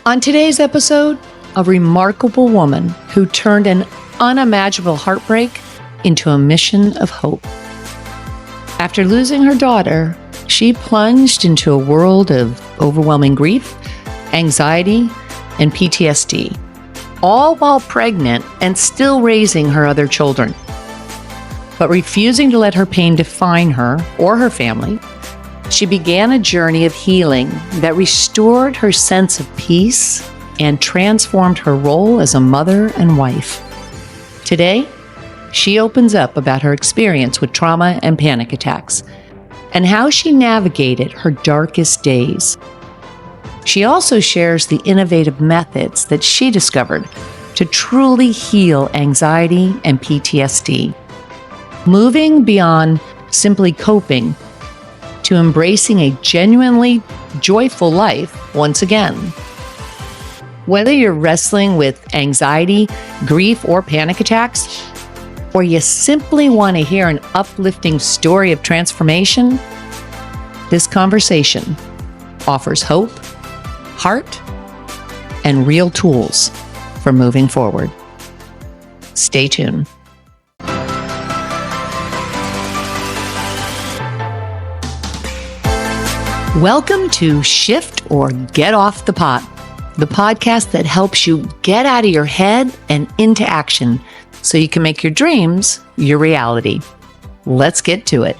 On today's episode, a remarkable woman who turned an unimaginable heartbreak into a mission of hope. After losing her daughter, she plunged into a world of overwhelming grief, anxiety, and PTSD, all while pregnant and still raising her other children. But refusing to let her pain define her or her family, she began a journey of healing that restored her sense of peace and transformed her role as a mother and wife. Today, she opens up about her experience with trauma and panic attacks and how she navigated her darkest days. She also shares the innovative methods that she discovered to truly heal anxiety and PTSD, moving beyond simply coping to embracing a genuinely joyful life once again. Whether you're wrestling with anxiety, grief, or panic attacks, or you simply want to hear an uplifting story of transformation, this conversation offers hope, heart, and real tools for moving forward. Stay tuned. Welcome to Shift or Get Off the Pot, the podcast that helps you get out of your head and into action so you can make your dreams your reality. Let's get to it.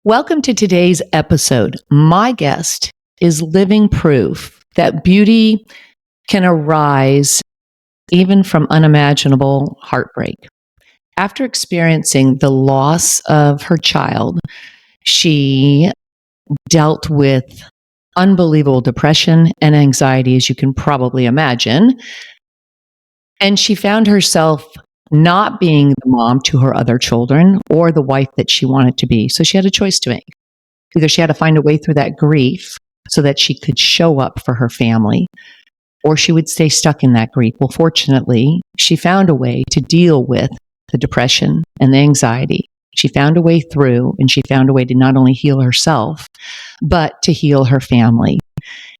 Welcome to today's episode. My guest is living proof that beauty can arise even from unimaginable heartbreak. After experiencing the loss of her child, she dealt with unbelievable depression and anxiety, as you can probably imagine. And she found herself not being the mom to her other children or the wife that she wanted to be. So she had a choice to make. Either she had to find a way through that grief so that she could show up for her family, or she would stay stuck in that grief. Well, fortunately, she found a way to deal with the depression and the anxiety. She found a way through, and she found a way to not only heal herself, but to heal her family.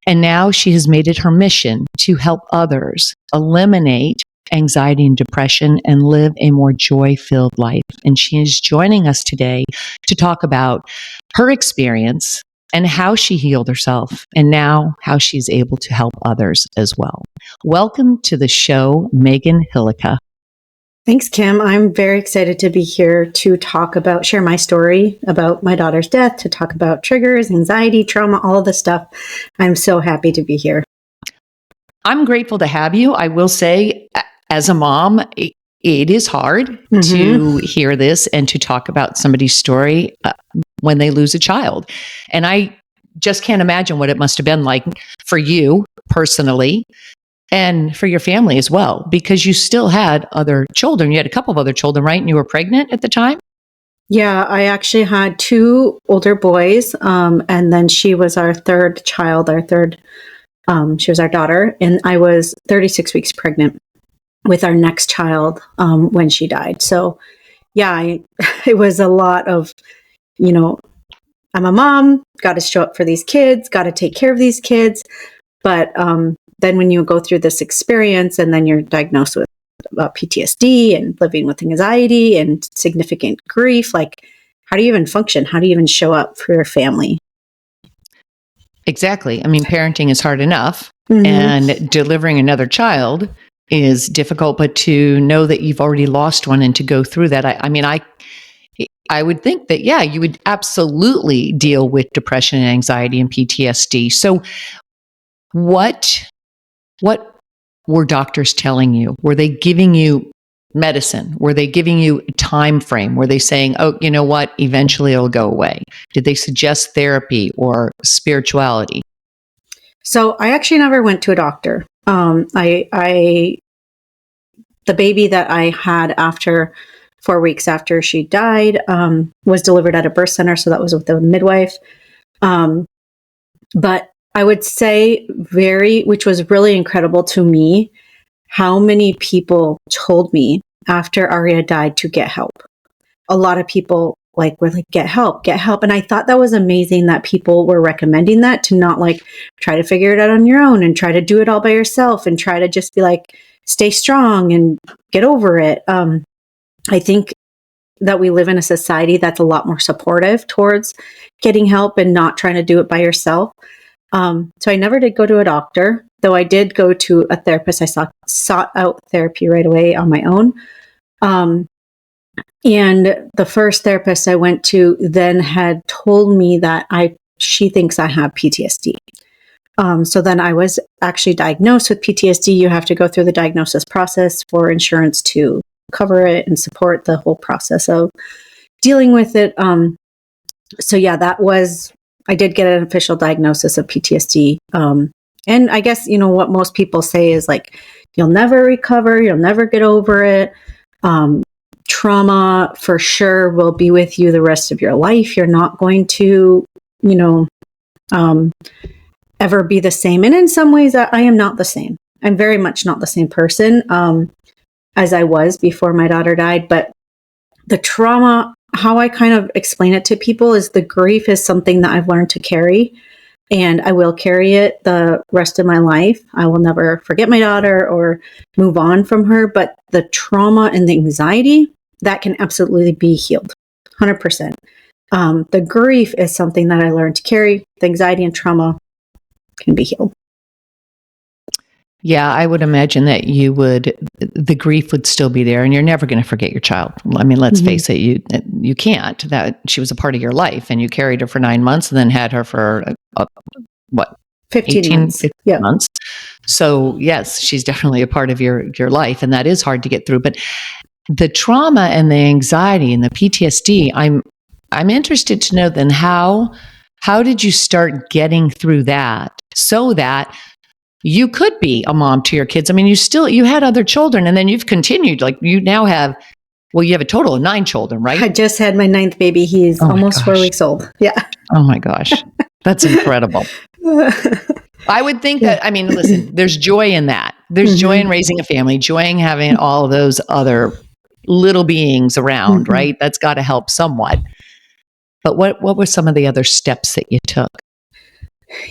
And now she has made it her mission to help others eliminate anxiety and depression and live a more joy-filled life. And she is joining us today to talk about her experience and how she healed herself, and now how she's able to help others as well. Welcome to the show, Megan Hillica. Thanks, Kim. I'm very excited to be here to share my story about my daughter's death, to talk about triggers, anxiety, trauma, all of the stuff. I'm so happy to be here. I'm grateful to have you. I will say, as a mom, it is hard to hear this and to talk about somebody's story when they lose a child. And I just can't imagine what it must have been like for you personally, and for your family as well, because you still had other children. You had a couple of other children, right? And you were pregnant at the time? Yeah, I actually had two older boys. And then she was our third child, she was our daughter. And I was 36 weeks pregnant with our next child when she died. So yeah, it was a lot of, I'm a mom, got to show up for these kids, got to take care of these kids. But then when you go through this experience and then you're diagnosed with PTSD and living with anxiety and significant grief, like, how do you even function? How do you even show up for your family? Exactly. I mean, parenting is hard enough, and delivering another child is difficult, but to know that you've already lost one and to go through that, I would think that, yeah, you would absolutely deal with depression and anxiety and PTSD. So what were doctors telling you? Were they giving you medicine? Were they giving you a time frame? Were they saying, oh, you know what, eventually it'll go away? Did they suggest therapy or spirituality? So I actually never went to a doctor. The baby that I had after 4 weeks after she died was delivered at a birth center. So that was with the midwife. But I would say which was really incredible to me, how many people told me after Aria died to get help. A lot of people we're like, get help. And I thought that was amazing that people were recommending that, to not like try to figure it out on your own and try to do it all by yourself and try to just be like, stay strong and get over it. I think that we live in a society that's a lot more supportive towards getting help and not trying to do it by yourself. So I never did go to a doctor, though I did go to a therapist. I sought out therapy right away on my own. And the first therapist I went to then had told me that she thinks I have PTSD. So then I was actually diagnosed with PTSD. You have to go through the diagnosis process for insurance to cover it and support the whole process of dealing with it. So yeah, I did get an official diagnosis of PTSD. And I guess, what most people say is like, you'll never recover, you'll never get over it. Trauma for sure will be with you the rest of your life. You're not going to, ever be the same. And in some ways, I am not the same. I'm very much not the same person as I was before my daughter died. But the trauma, how I kind of explain it to people, is the grief is something that I've learned to carry, and I will carry it the rest of my life. I will never forget my daughter or move on from her. But the trauma and the anxiety, that can absolutely be healed, 100%. The grief is something that I learned to carry. The anxiety and trauma can be healed. Yeah, I would imagine that the grief would still be there, and you're never going to forget your child. I mean, let's face it, you can't. That she was a part of your life, and you carried her for 9 months and then had her for 15 months. 15 months. So yes, she's definitely a part of your life, and that is hard to get through. But the trauma and the anxiety and the PTSD, I'm interested to know then how did you start getting through that so that you could be a mom to your kids? I mean, you had other children, and then you've continued, like you now have, you have a total of 9 children, right? I just had my 9th baby. He's almost 4 weeks old. Yeah. Oh my gosh. That's incredible. I would think that, I mean, listen, there's joy in that. There's joy in raising a family, joy in having all of those other little beings around, right? That's got to help somewhat. But what were some of the other steps that you took?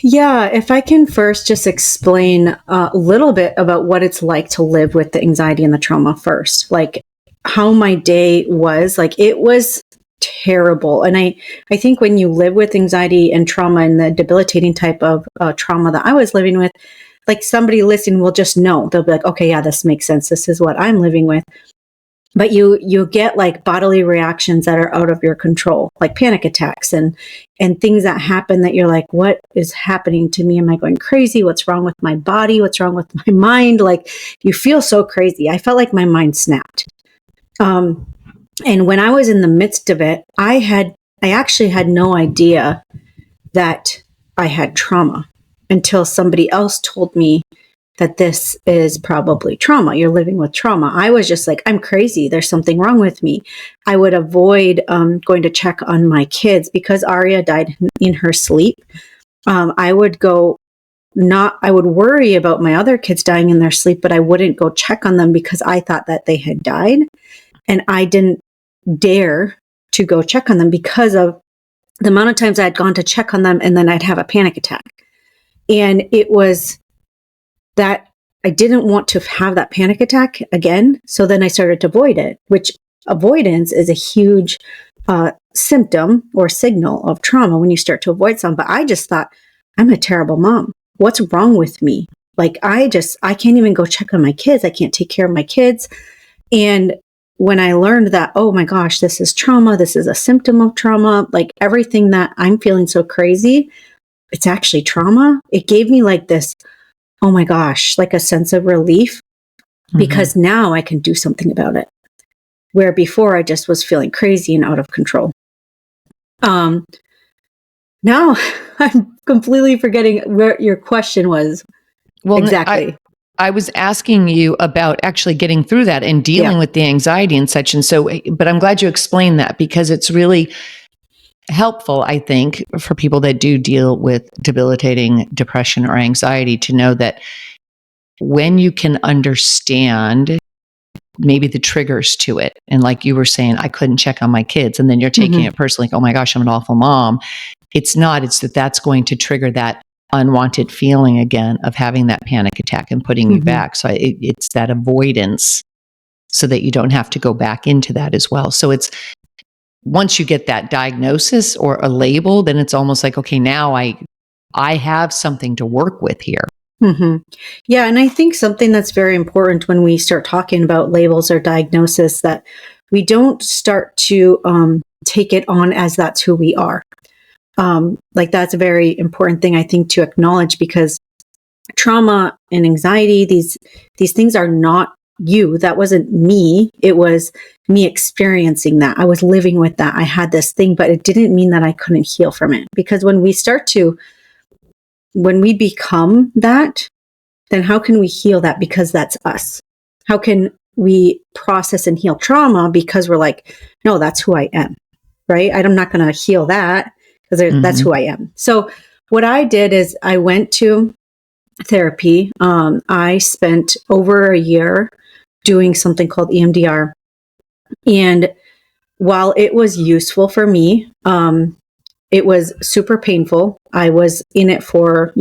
Yeah, if I can first just explain a little bit about what it's like to live with the anxiety and the trauma first, like how my day was, like it was terrible. And I think when you live with anxiety and trauma and the debilitating type of trauma that I was living with, like somebody listening will just know. They'll be like, okay, yeah, this makes sense. This is what I'm living with. But you get like bodily reactions that are out of your control, like panic attacks and things that happen that you're like, what is happening to me? Am I going crazy? What's wrong with my body? What's wrong with my mind? Like you feel so crazy. I felt like my mind snapped. And when I was in the midst of it, I actually had no idea that I had trauma until somebody else told me that this is probably trauma. You're living with trauma. I was just like, I'm crazy. There's something wrong with me. I would avoid going to check on my kids because Aria died in her sleep. I would worry about my other kids dying in their sleep, but I wouldn't go check on them because I thought that they had died. And I didn't dare to go check on them because of the amount of times I had gone to check on them and then I'd have a panic attack. And it was that I didn't want to have that panic attack again. So then I started to avoid it, which avoidance is a huge symptom or signal of trauma when you start to avoid something. But I just thought, I'm a terrible mom. What's wrong with me? Like, I can't even go check on my kids. I can't take care of my kids. And when I learned that, oh my gosh, this is trauma, this is a symptom of trauma, like everything that I'm feeling so crazy, it's actually trauma. It gave me like this, oh my gosh, like a sense of relief because now I can do something about it. Where before I just was feeling crazy and out of control. Now I'm completely forgetting where your question was. Well, exactly. I was asking you about actually getting through that and dealing with the anxiety and such. And so, but I'm glad you explained that because it's really helpful, I think, for people that do deal with debilitating depression or anxiety to know that when you can understand maybe the triggers to it, And like you were saying, I couldn't check on my kids. And then you're taking it personally, like, oh my gosh, I'm an awful mom. It's not, it's that's going to trigger that unwanted feeling again of having that panic attack and putting you back. So it's that avoidance so that you don't have to go back into that as well. So it's, once you get that diagnosis or a label, then it's almost like, okay, now I have something to work with here. Yeah. And I think something that's very important when we start talking about labels or diagnosis, that we don't start to take it on as that's who we are. Like that's a very important thing, I think, to acknowledge, because trauma and anxiety, these things are not you. That wasn't me. It was me experiencing that. I was living with that. I had this thing, but it didn't mean that I couldn't heal from it. Because when we become that, then how can we heal that? Because that's us. How can we process and heal trauma? Because we're like, no, that's who I am, right? I'm not going to heal that because that's who I am. So what I did is I went to therapy. I spent over a year doing something called EMDR. And while it was useful for me, it was super painful. I was in it for,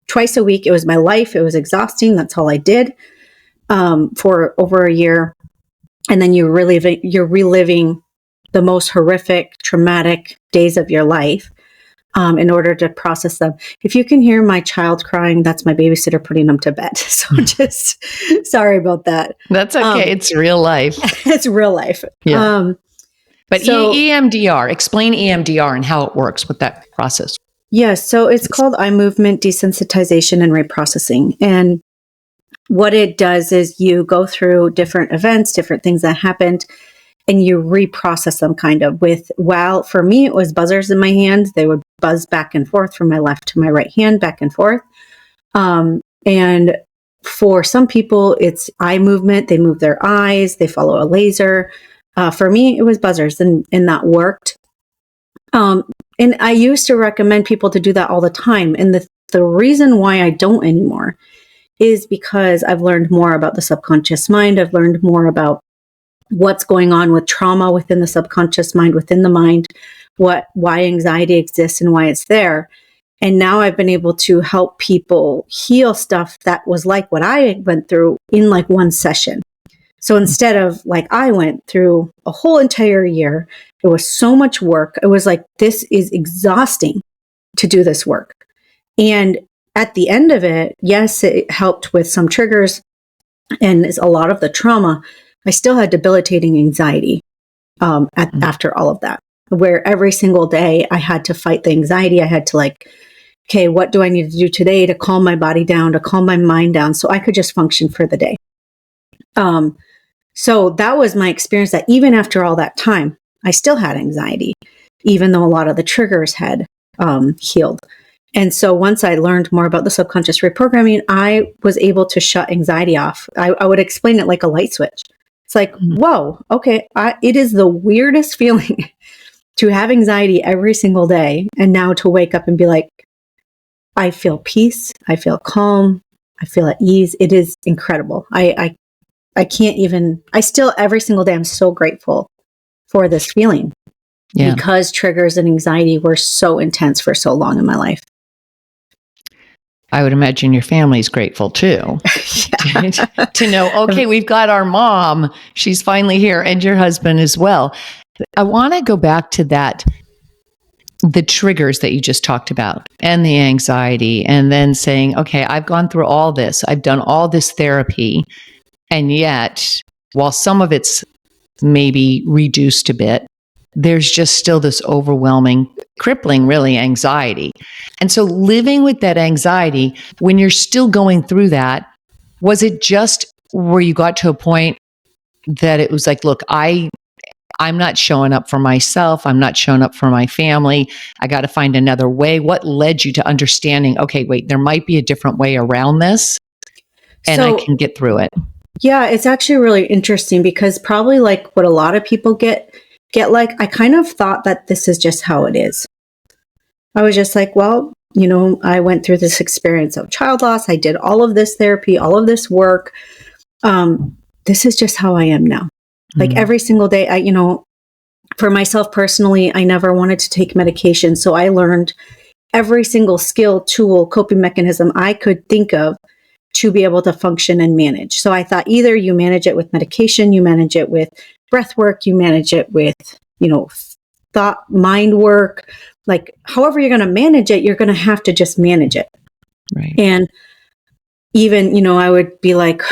twice a week. It was my life. It was exhausting. That's all I did for over a year. And then you're reliving the most horrific, traumatic days of your life in order to process them. If you can hear my child crying, that's my babysitter putting them to bed. So just sorry about that. That's okay. It's real life. It's real life. Yeah. But EMDR, explain EMDR and how it works with that process. Yes. So it's called eye movement desensitization and reprocessing. And what it does is you go through different events, different things that happened, and you reprocess them kind of for me, it was buzzers in my hand. They would buzz back and forth from my left to my right hand, back and forth. And for some people, it's eye movement. They move their eyes, they follow a laser. For me, it was buzzers, and that worked. And I used to recommend people to do that all the time. And the reason why I don't anymore is because I've learned more about the subconscious mind. I've learned more about what's going on with trauma within the subconscious mind, within the mind, why anxiety exists and why it's there. And now I've been able to help people heal stuff that was like what I went through in like one session. So instead of like I went through a whole entire year, it was so much work. It was like, this is exhausting to do this work. And at the end of it, yes, it helped with some triggers and a lot of the trauma. I still had debilitating anxiety after all of that, where every single day I had to fight the anxiety. I had to like, okay, what do I need to do today to calm my body down, to calm my mind down so I could just function for the day. So that was my experience, that even after all that time, I still had anxiety, even though a lot of the triggers had healed. And so once I learned more about the subconscious reprogramming, I was able to shut anxiety off. I would explain it like a light switch. It's like, whoa, okay, it is the weirdest feeling to have anxiety every single day. And now to wake up and be like, I feel peace, I feel calm, I feel at ease. It is incredible. I can't even, I still, every single day, I'm so grateful for this feeling because triggers and anxiety were so intense for so long in my life. I would imagine your family's grateful too, to know, okay, we've got our mom, she's finally here, and your husband as well. I want to go back to that, the triggers that you just talked about and the anxiety, and then saying, okay, I've gone through all this, I've done all this therapy. And yet, while some of it's maybe reduced a bit, there's just still this overwhelming, crippling, really, anxiety. And so living with that anxiety, when you're still going through that, was it just where you got to a point that it was like, look, I'm not showing up for myself. I'm not showing up for my family. I got to find another way. What led you to understanding, okay, wait, there might be a different way around this and I can get through it? Yeah, it's actually really interesting because probably like what a lot of people get like, I kind of thought that this is just how it is. I was just like, well, I went through this experience of child loss. I did all of this therapy, all of this work. This is just how I am now. Like every single day, for myself personally, I never wanted to take medication. So I learned every single skill, tool, coping mechanism I could think of to be able to function and manage. So I thought either you manage it with medication, you manage it with breath work, you manage it with, thought, mind work, like however you're going to manage it, you're going to have to just manage it. Right. And even, I would be like,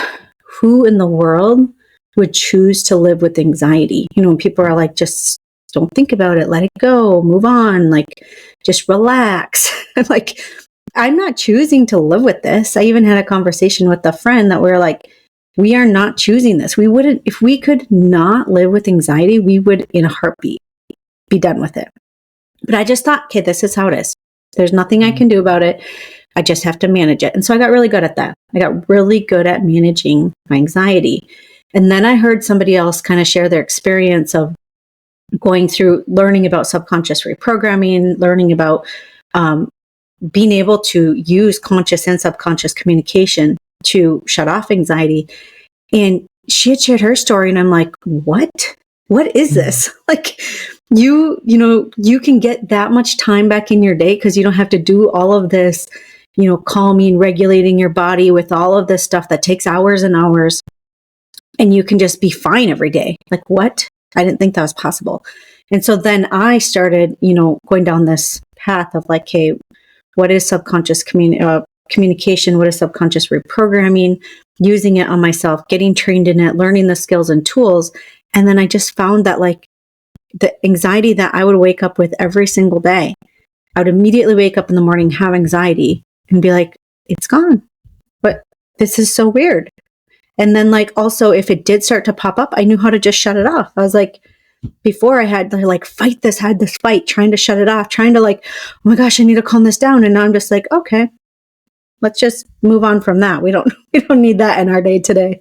who in the world would choose to live with anxiety? People are like, just don't think about it, let it go, move on, like just relax. I'm like, I'm not choosing to live with this. I even had a conversation with a friend that we're like, we are not choosing this. We wouldn't, if we could not live with anxiety, we would in a heartbeat be done with it. But I just thought, okay, this is how it is. There's nothing I can do about it. I just have to manage it. And so I got really good at that. I got really good at managing my anxiety. And then I heard somebody else kind of share their experience of going through learning about subconscious reprogramming, learning about being able to use conscious and subconscious communication to shut off anxiety. And she had shared her story, and I'm like, what is this? Like, you can get that much time back in your day because you don't have to do all of this, calming, regulating your body with all of this stuff that takes hours and hours. And you can just be fine every day. Like, what? I didn't think that was possible. And so then I started, going down this path of like, hey, what is subconscious communication? What is subconscious reprogramming? Using it on myself, getting trained in it, learning the skills and tools. And then I just found that like the anxiety that I would wake up with every single day, I would immediately wake up in the morning, have anxiety and be like, it's gone. But this is so weird. And then like, also if it did start to pop up, I knew how to just shut it off. I was like, before I had to like had this fight, trying to shut it off, trying to like, oh my gosh, I need to calm this down. And now I'm just like, okay, let's just move on from that. We don't need that in our day today.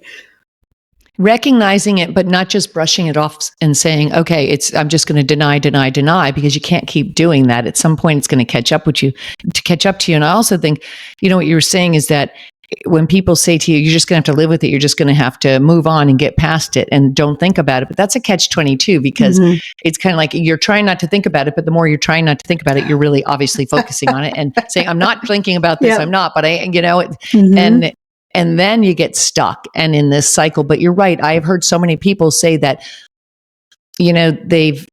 Recognizing it, but not just brushing it off and saying, okay, I'm just going to deny, because you can't keep doing that. At some point, it's going to catch up to you. And I also think, what you were saying is that when people say to you, you're just going to have to live with it, you're just going to have to move on and get past it and don't think about it. But that's a catch-22 because it's kind of like you're trying not to think about it, but the more you're trying not to think about it, you're really obviously focusing on it and saying, I'm not thinking about this, I'm not, but and then you get stuck and in this cycle. But you're right. I've heard so many people say that, they've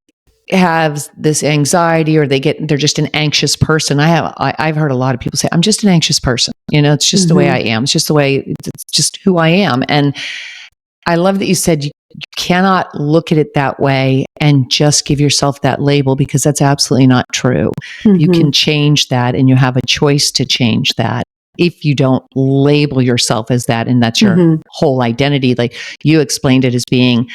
have this anxiety or they're just an anxious person. I've heard a lot of people say, I'm just an anxious person. It's just the way I am. It's just who I am. And I love that you said you cannot look at it that way and just give yourself that label, because that's absolutely not true. You can change that, and you have a choice to change that if you don't label yourself as that, and that's your whole identity. Like you explained it as being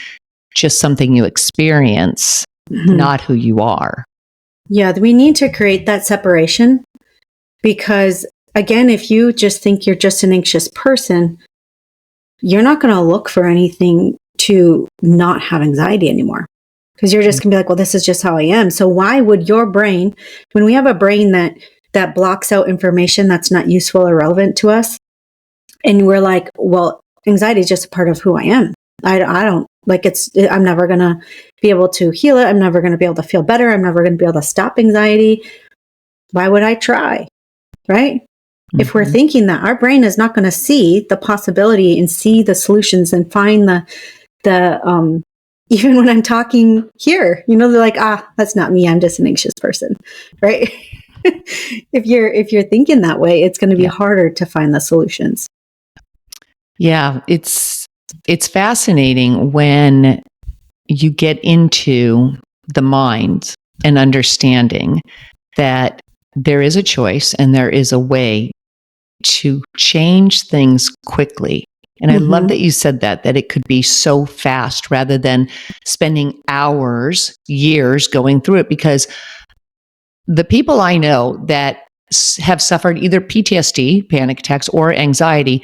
just something you experience, not who you are. Yeah, we need to create that separation, because again, if you just think you're just an anxious person, you're not going to look for anything to not have anxiety anymore, because you're just going to be like, well, this is just how I am. So why would your brain, when we have a brain that blocks out information that's not useful or relevant to us, and we're like, well, anxiety is just a part of who I am. I don't like I'm never going to be able to heal it. I'm never going to be able to feel better. I'm never going to be able to stop anxiety. Why would I try? Right? If we're thinking that, our brain is not going to see the possibility and see the solutions and find the even when I'm talking here, they're like, that's not me. I'm just an anxious person. Right? If you're thinking that way, it's going to be harder to find the solutions. Yeah, it's fascinating when you get into the mind and understanding that there is a choice and there is a way to change things quickly. And I love that you said that it could be so fast rather than spending hours, years going through it, because the people I know that have suffered either PTSD, panic attacks, or anxiety,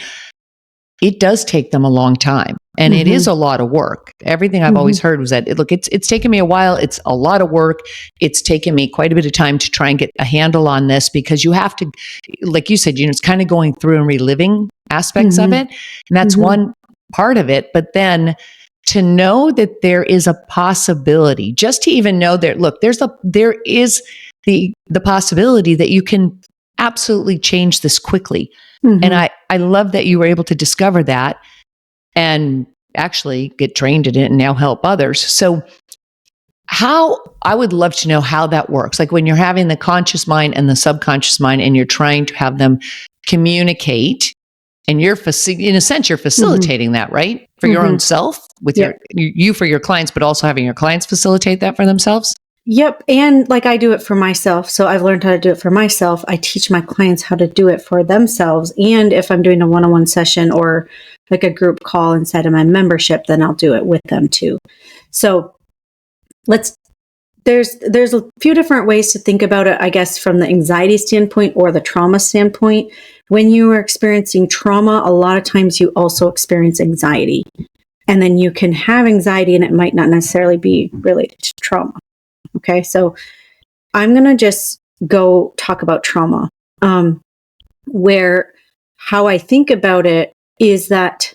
it does take them a long time. And it is a lot of work. Everything I've always heard was that, it's taken me a while. It's a lot of work. It's taken me quite a bit of time to try and get a handle on this, because you have to, like you said, it's kind of going through and reliving aspects of it. And that's one part of it. But then to know that there is a possibility, just to even know that, look, there is the possibility that you can absolutely change this quickly. Mhm. And I love that you were able to discover that and actually get trained in it and now help others. So I would love to know how that works. Like when you're having the conscious mind and the subconscious mind and you're trying to have them communicate, and you're in a sense, you're facilitating that, right? For your own self, with you for your clients, but also having your clients facilitate that for themselves. Yep. And like I do it for myself. So I've learned how to do it for myself. I teach my clients how to do it for themselves. And if I'm doing a one-on-one session or like a group call inside of my membership, then I'll do it with them too. So there's a few different ways to think about it, I guess, from the anxiety standpoint or the trauma standpoint. When you are experiencing trauma, a lot of times you also experience anxiety. And then you can have anxiety and it might not necessarily be related to trauma. Okay, so I'm going to just go talk about trauma, where how I think about it is that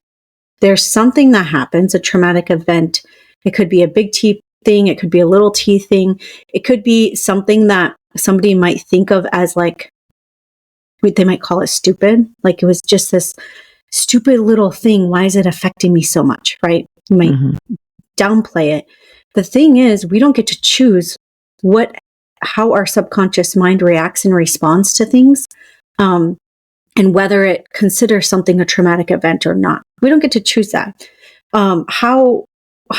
there's something that happens, a traumatic event. It could be a big T thing. It could be a little T thing. It could be something that somebody might think of as like, they might call it stupid. Like it was just this stupid little thing. Why is it affecting me so much? Right? You might downplay it. The thing is, we don't get to choose how our subconscious mind reacts and responds to things, and whether it considers something a traumatic event or not. We don't get to choose that. How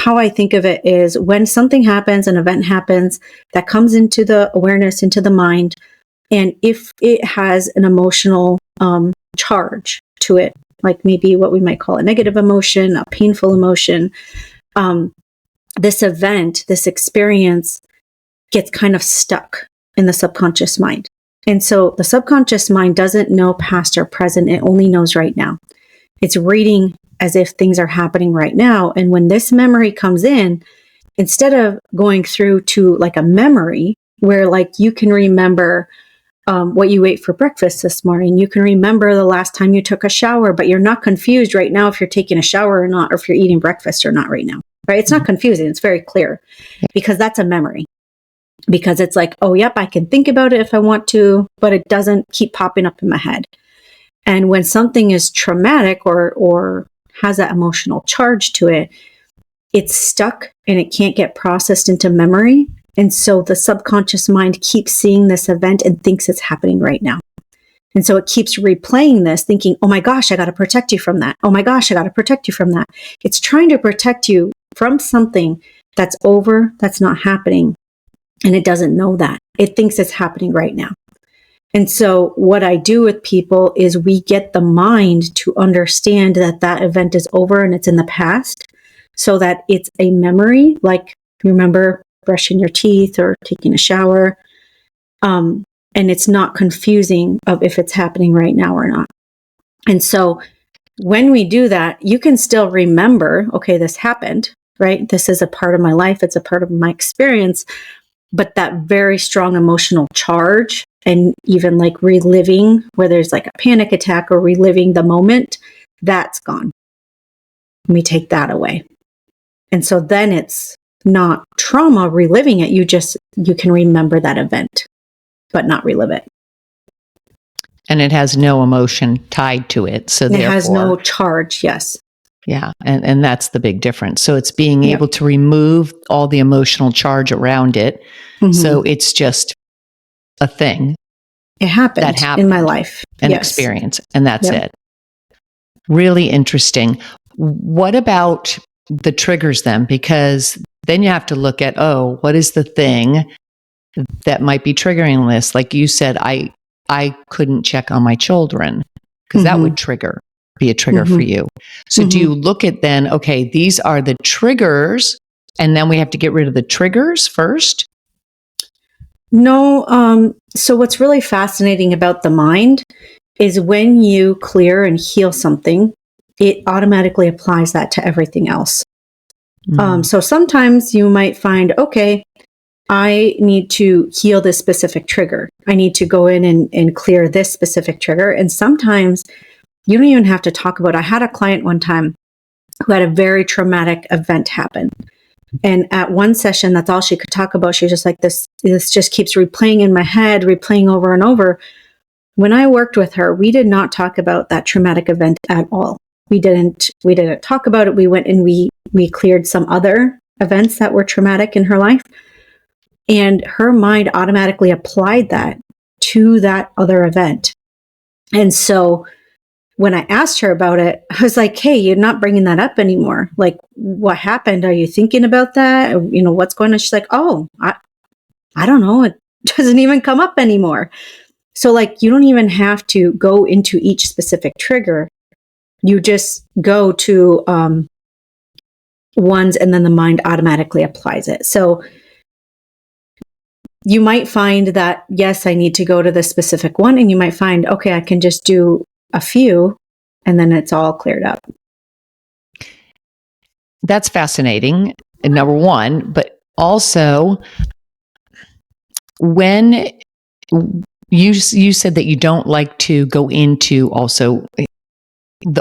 I think of it is when something happens, an event happens that comes into the awareness, into the mind, and if it has an emotional charge to it, like maybe what we might call a negative emotion, a painful emotion, this event, this experience gets kind of stuck in the subconscious mind. And so the subconscious mind doesn't know past or present. It only knows right now. It's reading as if things are happening right now. And when this memory comes in, instead of going through to like a memory where like you can remember what you ate for breakfast this morning, you can remember the last time you took a shower, but you're not confused right now if you're taking a shower or not, or if you're eating breakfast or not right now. Right? It's not confusing. It's very clear because that's a memory. Because it's like, oh, yep, I can think about it if I want to, but it doesn't keep popping up in my head. And when something is traumatic or has that emotional charge to it, it's stuck and it can't get processed into memory. And so the subconscious mind keeps seeing this event and thinks it's happening right now. And so it keeps replaying this, thinking, oh my gosh, I got to protect you from that. Oh my gosh, I got to protect you from that. It's trying to protect you from something that's over, that's not happening. And it doesn't know that. It thinks it's happening right now. And so what I do with people is we get the mind to understand that that event is over and it's in the past so that it's a memory, like remember brushing your teeth or taking a shower. And it's not confusing of if it's happening right now or not. And so when we do that, you can still remember, okay, this happened, right? This is a part of my life. It's a part of my experience. But that very strong emotional charge and even like reliving where there's like a panic attack or reliving the moment, that's gone. We take that away. And so then it's not trauma reliving it. You can remember that event, but not relive it. And it has no emotion tied to it. So it has no charge. Yes. Yeah. And that's the big difference. So it's being able to remove all the emotional charge around it. Mm-hmm. So it's just a thing. It happened in my life. An experience. And that's it. Really interesting. What about the triggers then? Because then you have to look at, what is the thing that might be triggering this? Like you said, I couldn't check on my children because that would be a trigger for you. So do you look at then, okay, these are the triggers, and then we have to get rid of the triggers first? No. So what's really fascinating about the mind is when you clear and heal something, it automatically applies that to everything else. So sometimes you might find, okay, I need to heal this specific trigger. I need to go in and clear this specific trigger. And sometimes you don't even have to talk about it. I had a client one time who had a very traumatic event happen. And at one session, that's all she could talk about. She was just like, this just keeps replaying in my head, replaying over and over. When I worked with her, we did not talk about that traumatic event at all. We didn't talk about it. We went and we cleared some other events that were traumatic in her life. And her mind automatically applied that to that other event. And so when I asked her about it, I was like, hey, you're not bringing that up anymore. Like, what happened? Are you thinking about that? You know, what's going on? She's like, oh, I don't know. It doesn't even come up anymore. So like, you don't even have to go into each specific trigger. You just go to ones and then the mind automatically applies it. So you might find that, yes, I need to go to the specific one. And you might find, okay, I can just do a few and then it's all cleared up. That's fascinating, number one. But also, when you said that you don't like to go into also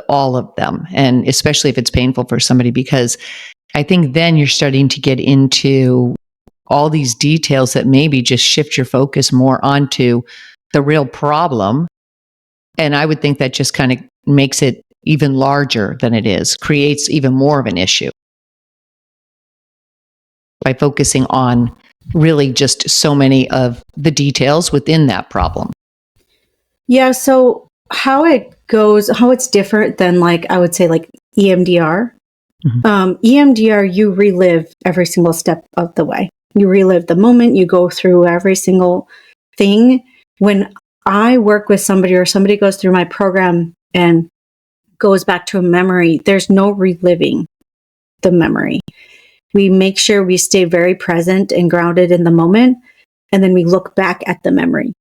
all of them, and especially if it's painful for somebody, because I think then you're starting to get into all these details that maybe just shift your focus more onto the real problem. And I would think that just kind of makes it even larger than it is, creates even more of an issue by focusing on really just so many of the details within that problem. Yeah. So how it's different than, like, I would say, like EMDR. Mm-hmm. EMDR, you relive every single step of the way. You relive the moment, you go through every single thing. When I work with somebody or somebody goes through my program and goes back to a memory, there's no reliving the memory. We make sure we stay very present and grounded in the moment, and then we look back at the memory.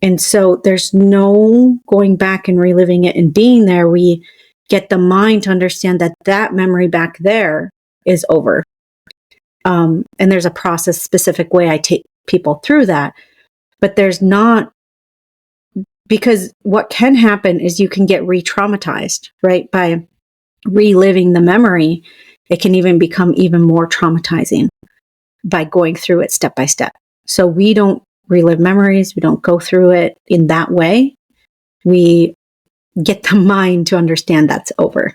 And so there's no going back and reliving it and being there. We get the mind to understand that that memory back there is over. And there's a process specific way I take people through that, but there's not, because what can happen is you can get re-traumatized, right? By reliving the memory, it can even become even more traumatizing by going through it step by step. So we don't relive memories. We don't go through it in that way. We get the mind to understand that's over.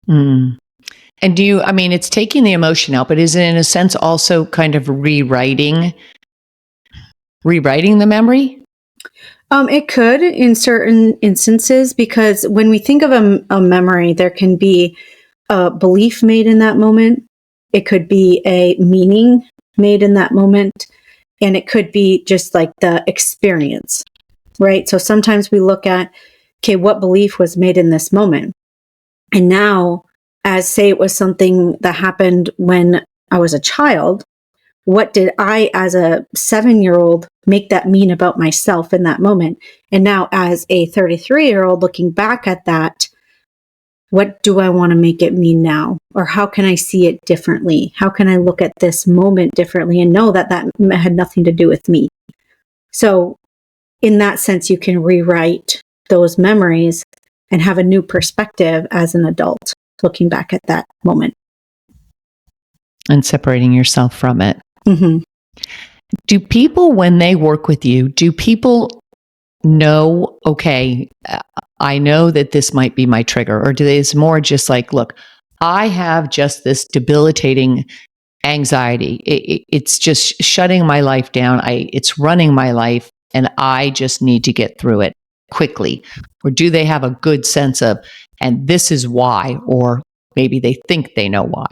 Mm. And it's taking the emotion out, but is it in a sense also kind of rewriting the memory? It could in certain instances, because when we think of a memory, there can be a belief made in that moment. It could be a meaning made in that moment. And it could be just like the experience, right? So sometimes we look at, okay, what belief was made in this moment? And now, as say it was something that happened when I was a child, what did I, as a 7-year-old, make that mean about myself in that moment? And now, as a 33-year-old looking back at that, what do I want to make it mean now? Or how can I see it differently? How can I look at this moment differently and know that that had nothing to do with me? So in that sense, you can rewrite those memories and have a new perspective as an adult looking back at that moment. And separating yourself from it. Mm-hmm. Do people, when they work with you, do people know, okay, I know that this might be my trigger? Or do they, it's more just like, look, I have just this debilitating anxiety. It's just shutting my life down. It's running my life, and I just need to get through it quickly. Or do they have a good sense of, and this is why, or maybe they think they know why?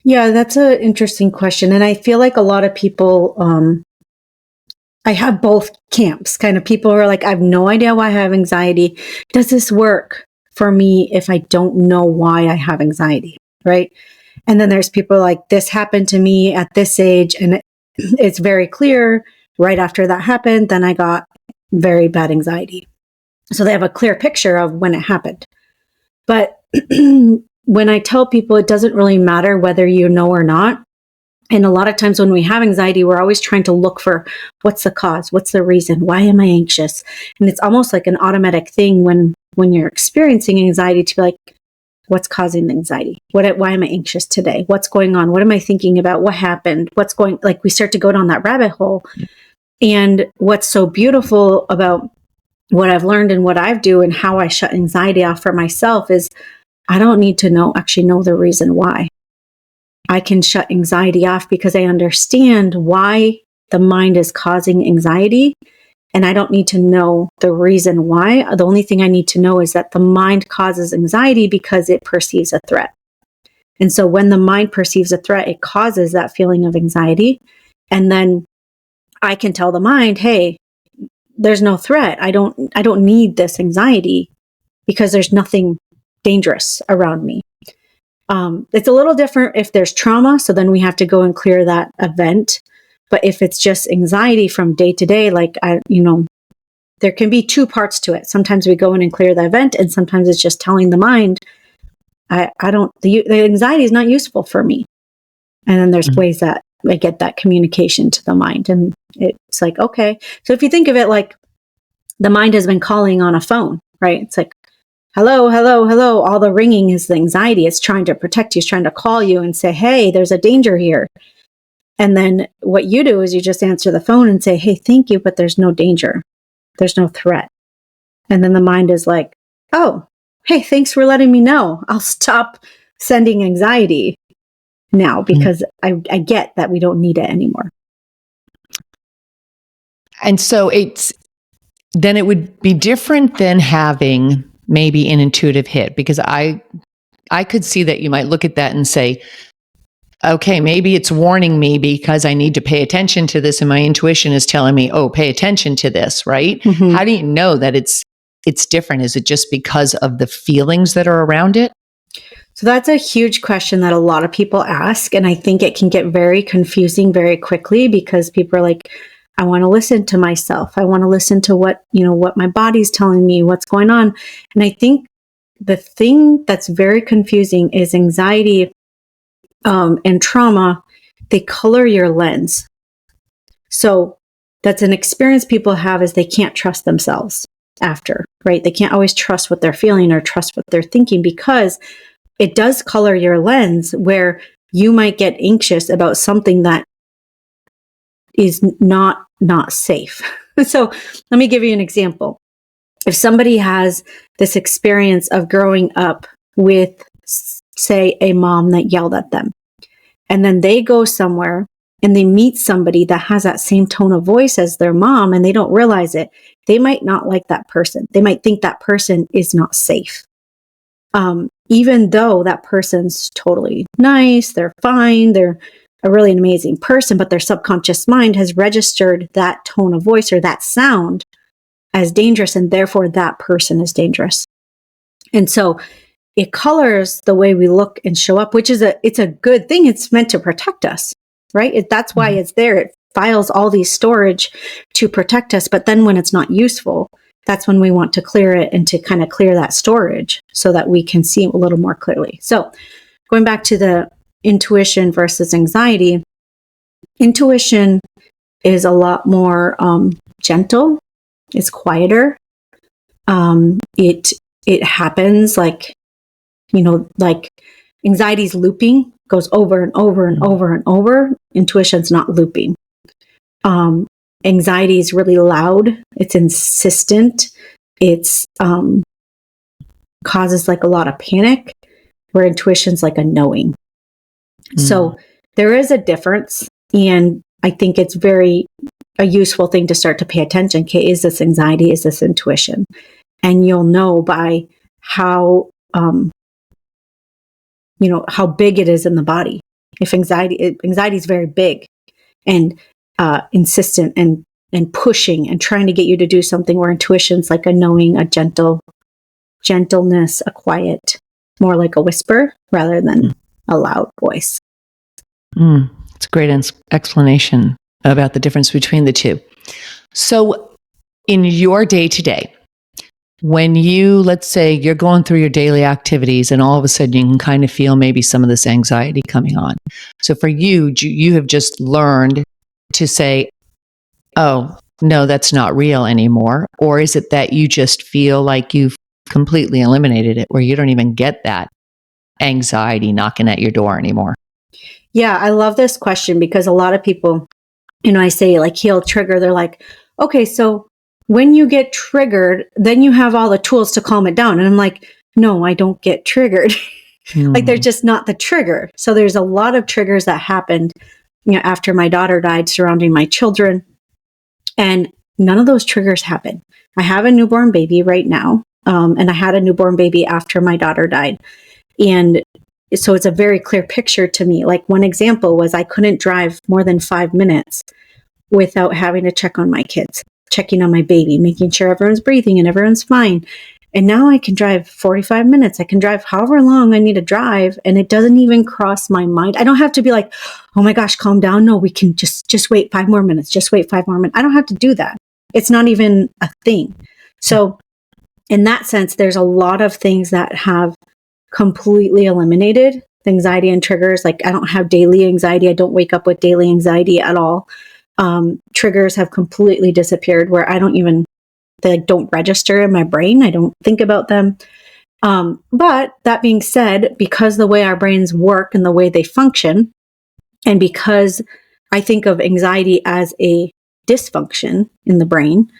Yeah, that's an interesting question. And I feel like a lot of people, I have both camps, kind of people who are like, I have no idea why I have anxiety. Does this work for me if I don't know why I have anxiety, right? And then there's people like, this happened to me at this age, and it's very clear right after that happened, then I got very bad anxiety. So they have a clear picture of when it happened. But when I tell people, it doesn't really matter whether you know or not. And a lot of times when we have anxiety, we're always trying to look for what's the cause, what's the reason, why am I anxious? And it's almost like an automatic thing when you're experiencing anxiety to be like, What's causing the anxiety? Why am I anxious today? What's going on? What am I thinking about? What happened? We start to go down that rabbit hole. And what's so beautiful about what I've learned and what I do and how I shut anxiety off for myself is I don't need to know the reason why. I can shut anxiety off because I understand why the mind is causing anxiety. And I don't need to know the reason why. The only thing I need to know is that the mind causes anxiety because it perceives a threat. And so when the mind perceives a threat, it causes that feeling of anxiety. And then I can tell the mind, hey, there's no threat. I don't need this anxiety because there's nothing dangerous around me. It's a little different if there's trauma. So then we have to go and clear that event. But if it's just anxiety from day to day, there can be two parts to it. Sometimes we go in and clear the event, and sometimes it's just telling the mind, the anxiety is not useful for me. And then there's ways that I get that communication to the mind. And it's like, okay. So if you think of it like the mind has been calling on a phone, right? It's like, hello, hello, hello. All the ringing is the anxiety. It's trying to protect you. It's trying to call you and say, hey, there's a danger here. And then what you do is you just answer the phone and say, hey, thank you, but there's no danger. There's no threat. And then the mind is like, oh, hey, thanks for letting me know. I'll stop sending anxiety now because I get that we don't need it anymore. And so then it would be different than having maybe an intuitive hit, because I could see that you might look at that and say, okay, maybe it's warning me because I need to pay attention to this, and my intuition is telling me, oh, pay attention to this, right? Mm-hmm. How do you know that it's different? Is it just because of the feelings that are around it? So that's a huge question that a lot of people ask, and I think it can get very confusing very quickly because people are like, I want to listen to myself. I want to listen to what my body's telling me, what's going on. And I think the thing that's very confusing is anxiety and trauma, they color your lens. So that's an experience people have is they can't trust themselves after, right? They can't always trust what they're feeling or trust what they're thinking because it does color your lens where you might get anxious about something that is not safe. So let me give you an example. If somebody has this experience of growing up with, say, a mom that yelled at them, and then they go somewhere and they meet somebody that has that same tone of voice as their mom and they don't realize it, they might not like that person. They might think that person is not safe. Even though that person's totally nice, they're fine, they're a really amazing person, but their subconscious mind has registered that tone of voice or that sound as dangerous, and therefore that person is dangerous. And so it colors the way we look and show up, which is it's a good thing. It's meant to protect us, right? That's why it's there. It files all these storage to protect us. But then when it's not useful, that's when we want to clear it and to kind of clear that storage so that we can see a little more clearly. So going back to the intuition versus anxiety, intuition is a lot more gentle. It's quieter. It happens like anxiety's looping, goes over and over and over and over. Intuition's not looping. Anxiety is really loud. It's insistent. It's causes like a lot of panic, where intuition's like a knowing. So there is a difference, and I think it's a useful thing to start to pay attention. Okay, is this anxiety? Is this intuition? And you'll know by how how big it is in the body. If anxiety is very big and insistent and pushing and trying to get you to do something, where intuition's like a knowing, a gentleness, a quiet, more like a whisper rather than a loud voice. It's a great explanation about the difference between the two. So in your day-to-day, when let's say you're going through your daily activities and all of a sudden you can kind of feel maybe some of this anxiety coming on. So for you have just learned to say, oh, no, that's not real anymore. Or is it that you just feel like you've completely eliminated it, where you don't even get that anxiety knocking at your door anymore? Yeah, I love this question because a lot of people, I say like heal trigger, they're like, okay, so when you get triggered, then you have all the tools to calm it down. And I'm like, no, I don't get triggered. Like they're just not the trigger. So there's a lot of triggers that happened, after my daughter died surrounding my children. And none of those triggers happen. I have a newborn baby right now. And I had a newborn baby after my daughter died. And so it's a very clear picture to me. Like one example was I couldn't drive more than 5 minutes without having to check on my kids, checking on my baby, making sure everyone's breathing and everyone's fine. And now I can drive 45 minutes. I can drive however long I need to drive. And it doesn't even cross my mind. I don't have to be like, oh my gosh, calm down. No, we can just wait 5 more minutes. Just wait 5 more minutes. I don't have to do that. It's not even a thing. So in that sense, there's a lot of things that have completely eliminated anxiety and triggers. Like I don't have daily anxiety. I don't wake up with daily anxiety at all. Triggers have completely disappeared where they don't register in my brain. I don't think about them. But that being said, because the way our brains work and the way they function, and because I think of anxiety as a dysfunction in the brain,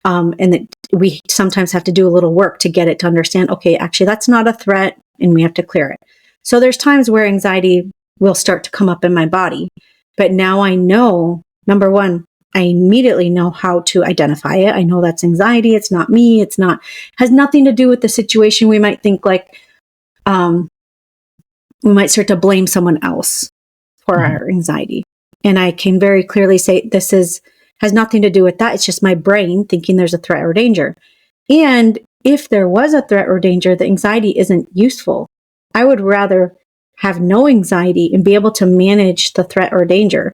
and that we sometimes have to do a little work to get it to understand, okay, actually that's not a threat and we have to clear it. So there's times where anxiety will start to come up in my body. But now I know, number one, I immediately know how to identify it. I know that's anxiety. It's not me. Has nothing to do with the situation. We might think like, we might start to blame someone else for our anxiety. And I can very clearly say has nothing to do with that. It's just my brain thinking there's a threat or danger. And if there was a threat or danger, the anxiety isn't useful. I would rather have no anxiety and be able to manage the threat or danger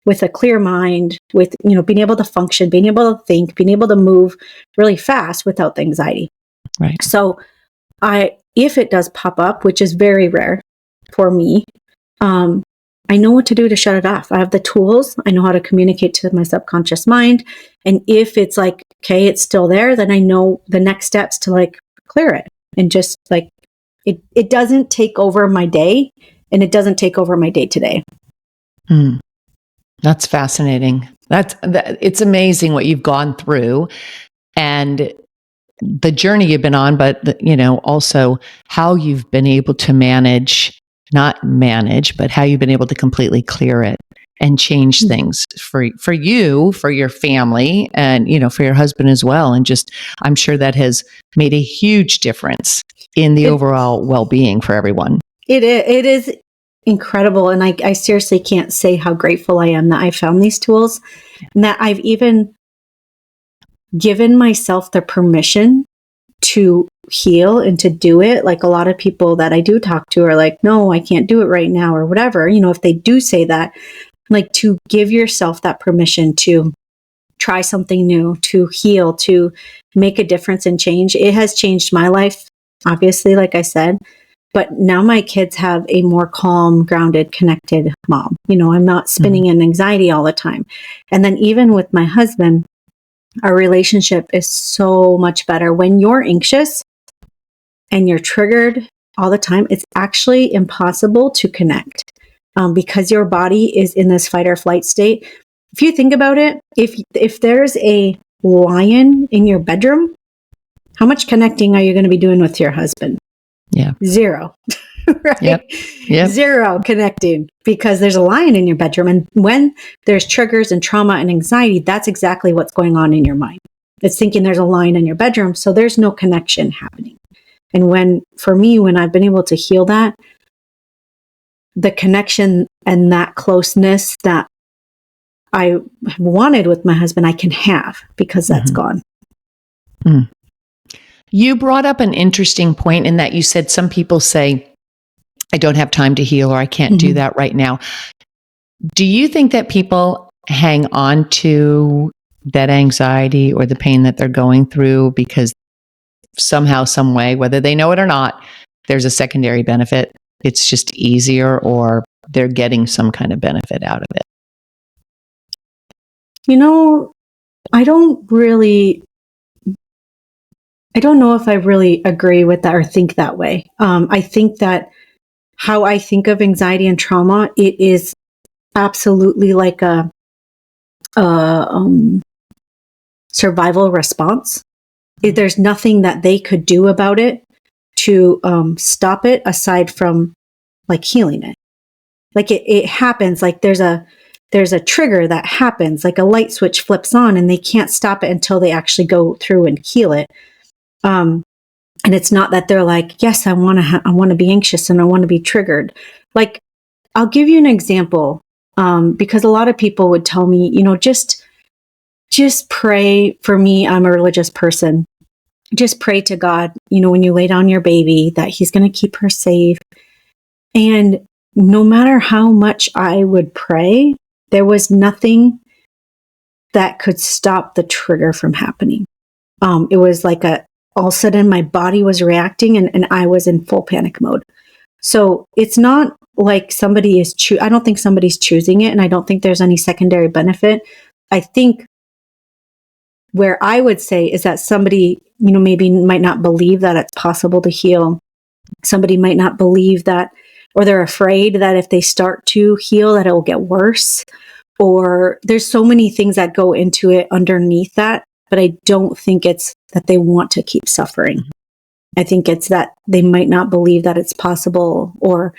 with a clear mind, with, being able to function, being able to think, being able to move really fast without the anxiety. Right. So if it does pop up, which is very rare for me, I know what to do to shut it off. I have the tools. I know how to communicate to my subconscious mind. And if it's like, okay, it's still there, then I know the next steps to like clear it. And just like, it doesn't take over my day, and it doesn't take over my day to day. That's fascinating. It's amazing what you've gone through and the journey you've been on, but also how you've been able to not manage, but how you've been able to completely clear it and change things for you, for your family, and, for your husband as well. And just, I'm sure that has made a huge difference in the overall well-being for everyone. It is incredible. And I seriously can't say how grateful I am that I found these tools and that I've even given myself the permission to heal and to do it. Like a lot of people that I do talk to are like, no, I can't do it right now or whatever. If they do say that, like to give yourself that permission to try something new, to heal, to make a difference and change. It has changed my life, obviously, like I said. But now my kids have a more calm, grounded, connected mom. I'm not spinning in anxiety all the time. And then even with my husband, our relationship is so much better. When you're anxious and you're triggered all the time, it's actually impossible to connect because your body is in this fight or flight state. If you think about it, if there's a lion in your bedroom, how much connecting are you going to be doing with your husband? Yeah. 0. Right? Yep. 0 connecting because there's a lion in your bedroom. And when there's triggers and trauma and anxiety, that's exactly what's going on in your mind. It's thinking there's a lion in your bedroom. So there's no connection happening. And when I've been able to heal that, the connection and that closeness that I wanted with my husband, I can have because that's gone. You brought up an interesting point in that you said some people say, I don't have time to heal or I can't do that right now. Do you think that people hang on to that anxiety or the pain that they're going through because somehow, some way, whether they know it or not, there's a secondary benefit? It's just easier or they're getting some kind of benefit out of it? I don't know if I really agree with that or think that way. I think that how I think of anxiety and trauma, it is absolutely like a survival response. There's nothing that they could do about it to stop it aside from like healing it. Like it happens, like there's a trigger that happens, like a light switch flips on and they can't stop it until they actually go through and heal it. And it's not that they're like, yes, I want to be anxious and I want to be triggered. Like, I'll give you an example, because a lot of people would tell me, just pray for me. I'm a religious person. Just pray to God, when you lay down your baby, that he's going to keep her safe. And no matter how much I would pray, there was nothing that could stop the trigger from happening. It was like all of a sudden my body was reacting and I was in full panic mode. So it's not like somebody is I don't think somebody's choosing it, and I don't think there's any secondary benefit. I think where I would say is that somebody, maybe might not believe that it's possible to heal. Somebody might not believe that, or they're afraid that if they start to heal that it will get worse. Or there's so many things that go into it underneath that, but I don't think it's that they want to keep suffering. I think it's that they might not believe that it's possible, or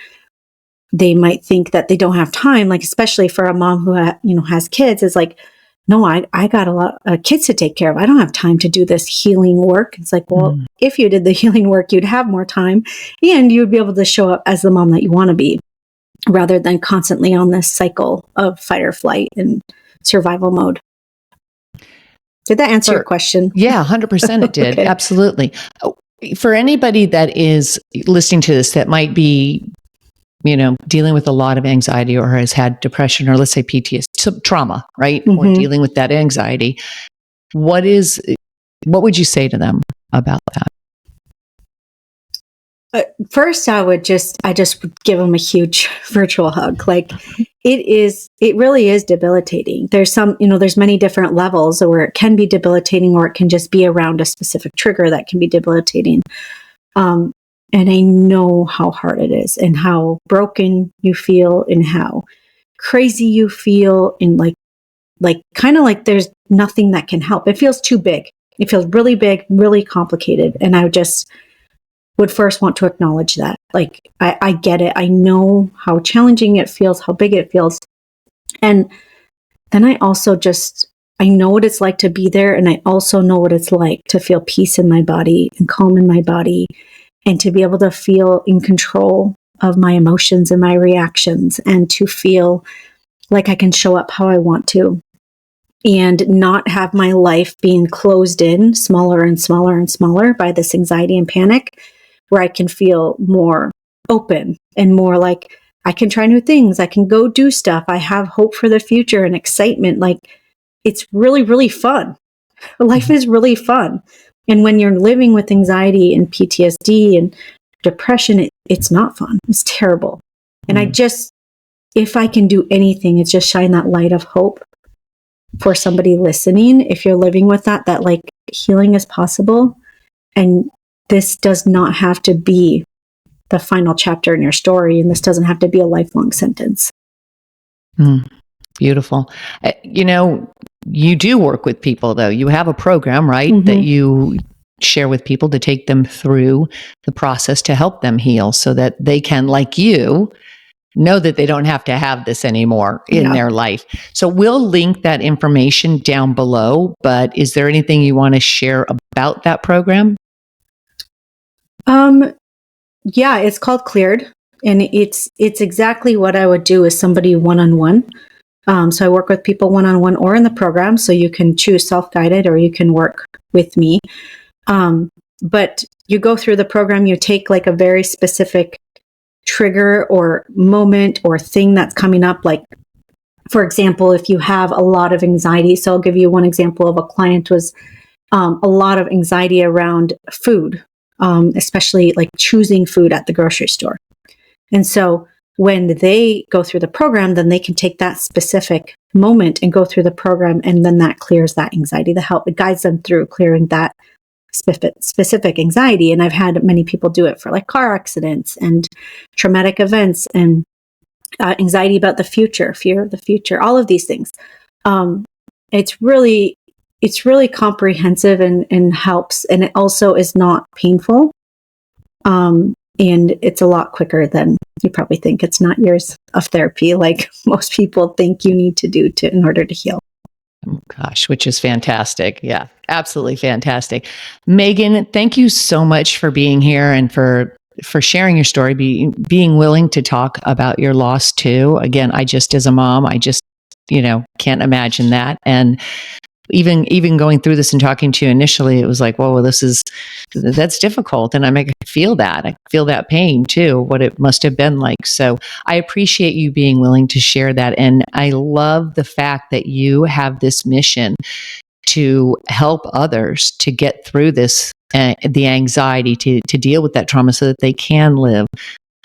they might think that they don't have time. Like, especially for a mom who has kids, is like, no, I got a lot of kids to take care of. I don't have time to do this healing work. It's like, well, if you did the healing work, you'd have more time and you'd be able to show up as the mom that you want to be, rather than constantly on this cycle of fight or flight and survival mode. Did that answer your question? Yeah, 100% it did. Okay. Absolutely. For anybody that is listening to this that might be, dealing with a lot of anxiety, or has had depression, or let's say PTSD, some trauma, right? Mm-hmm. Or dealing with that anxiety, what would you say to them about that? First, I just would give them a huge virtual hug. Like, it really is debilitating. There's there's many different levels where it can be debilitating, or it can just be around a specific trigger that can be debilitating. And I know how hard it is, and how broken you feel, and how crazy you feel, and like kind of like there's nothing that can help. It feels too big. It feels really big, really complicated. And I just would first want to acknowledge that. Like, I get it. I know how challenging it feels, how big it feels. And then I also I know what it's like to be there. And I also know what it's like to feel peace in my body and calm in my body, and to be able to feel in control of my emotions and my reactions, and to feel like I can show up how I want to, and not have my life being closed in smaller and smaller and smaller by this anxiety and panic, where I can feel more open and more like I can try new things. I can go do stuff. I have hope for the future and excitement. Like, it's really, really fun. Life is really fun. And when you're living with anxiety and PTSD and depression, it's not fun. It's terrible. And if I can do anything, it's just shine that light of hope for somebody listening. If you're living with that like healing is possible, and this does not have to be the final chapter in your story, and this doesn't have to be a lifelong sentence. Beautiful. You do work with people, though. You have a program, right, Mm-hmm. that you share with people to take them through the process to help them heal, so that they can, like you, know that they don't have to have this anymore in their life. So we'll link that information down below, but is there anything you want to share about that program? Yeah, it's called Cleared, and it's exactly what I would do with somebody one-on-one. So I work with people one-on-one or in the program, so you can choose self-guided or you can work with me. But you go through the program, you take like a very specific trigger or moment or thing that's coming up. Like, for example, if you have a lot of anxiety, so I'll give you one example of a client was a lot of anxiety around food, especially like choosing food at the grocery store. And so when they go through the program, then they can take that specific moment and go through the program, and then that clears that anxiety. It guides them through clearing that specific anxiety. And I've had many people do it for like car accidents and traumatic events and anxiety about the future, fear of the future, all of these things. It's really comprehensive and helps. And it also is not painful. And it's a lot quicker than you probably think. It's not years of therapy like most people think you need to do in order to heal. Oh, gosh, which is fantastic. Yeah, absolutely fantastic. Megan, thank you so much for being here and for sharing your story, being willing to talk about your loss too. Again, as a mom, can't imagine that. And even going through this and talking to you initially, it was like, well, that's difficult. And I feel that pain too, what it must have been like. So I appreciate you being willing to share that. And I love the fact that you have this mission to help others to get through this, the anxiety, to deal with that trauma so that they can live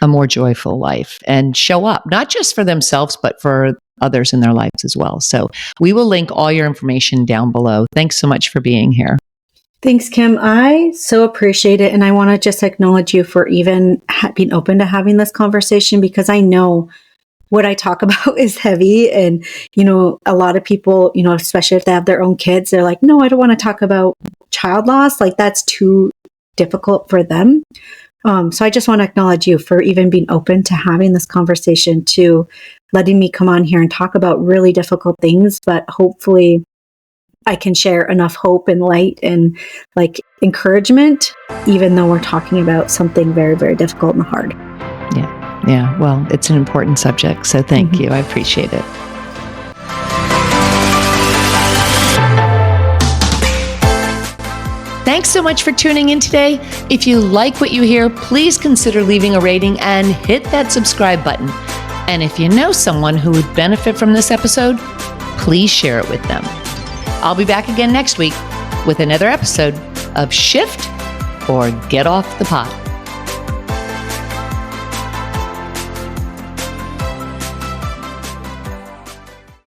a more joyful life and show up, not just for themselves, but for others in their lives as well. So we will link all your information down below. Thanks so much for being here. Thanks, Kim. I so appreciate it. And I want to just acknowledge you for even being open to having this conversation, because I know what I talk about is heavy. And, a lot of people, especially if they have their own kids, they're like, no, I don't want to talk about child loss. Like that's too difficult for them. So I just want to acknowledge you for even being open to having this conversation, to letting me come on here and talk about really difficult things, but hopefully I can share enough hope and light and like encouragement, even though we're talking about something very, very difficult and hard. Yeah. Well, it's an important subject. So thank you. I appreciate it. Thanks so much for tuning in today. If you like what you hear, please consider leaving a rating and hit that subscribe button. And if you know someone who would benefit from this episode, please share it with them. I'll be back again next week with another episode of Shift or Get Off the Pot.